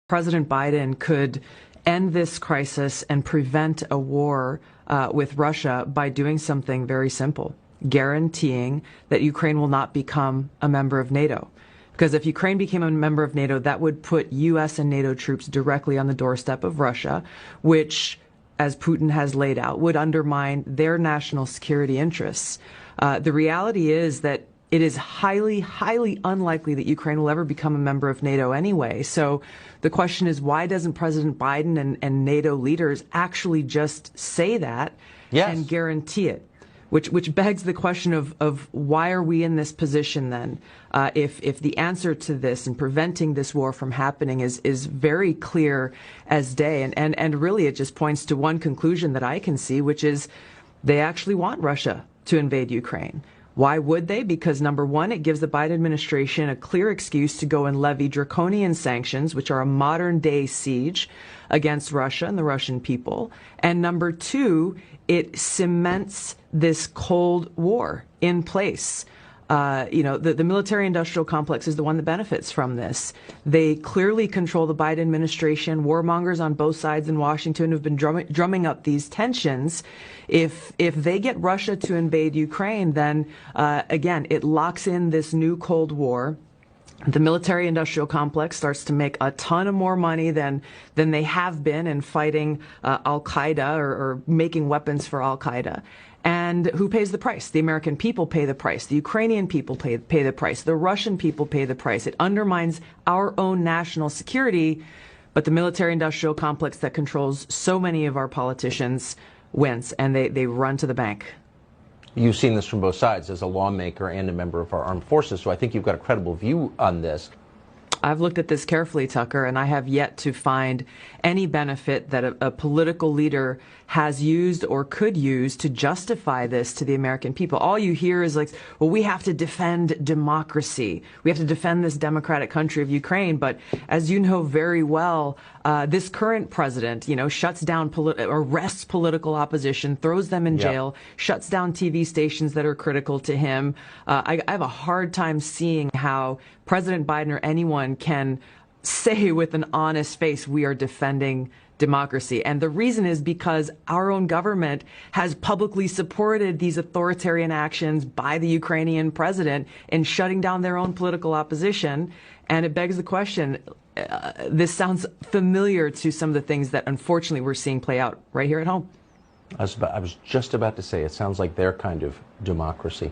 President Biden could end this crisis and prevent a war with Russia by doing something very simple, guaranteeing that Ukraine will not become a member of NATO. Because if Ukraine became a member of NATO, that would put U.S. and NATO troops directly on the doorstep of Russia, which, as Putin has laid out, would undermine their national security interests. The reality is that it is highly, highly unlikely that Ukraine will ever become a member of NATO anyway. So the question is, why doesn't President Biden and NATO leaders actually just say that and guarantee it? Which begs the question of why are we in this position then? If the answer to this and preventing this war from happening is very clear as day, and really it just points to one conclusion that I can see, which is they actually want Russia to invade Ukraine. Why would they? Because number one, it gives the Biden administration a clear excuse to go and levy draconian sanctions, which are a modern day siege against Russia and the Russian people. And number two, it cements this Cold War in place. The military-industrial complex is the one that benefits from this. They clearly control the Biden administration. Warmongers on both sides in Washington have been drumming up these tensions. If they get Russia to invade Ukraine, then again, it locks in this new Cold War. The military-industrial complex starts to make a ton of more money than they have been in fighting Al-Qaeda or making weapons for Al-Qaeda. And who pays the price? The American people pay the price. The Ukrainian people pay the price. The Russian people pay the price. It undermines our own national security, but the military-industrial complex that controls so many of our politicians wins, and they run to the bank. You've seen this from both sides as a lawmaker and a member of our armed forces, so I think you've got a credible view on this. I've looked at this carefully, Tucker, and I have yet to find any benefit that a political leader has used or could use to justify this to the American people. All you hear is like, well, we have to defend democracy. We have to defend this democratic country of Ukraine. But as you know very well, this current president, shuts down, arrests political opposition, throws them in jail, shuts down TV stations that are critical to him. I have a hard time seeing how President Biden or anyone can say with an honest face, we are defending democracy. And the reason is because our own government has publicly supported these authoritarian actions by the Ukrainian president in shutting down their own political opposition. And it begs the question, this sounds familiar to some of the things that unfortunately we're seeing play out right here at home. I was just about to say, it sounds like their kind of democracy.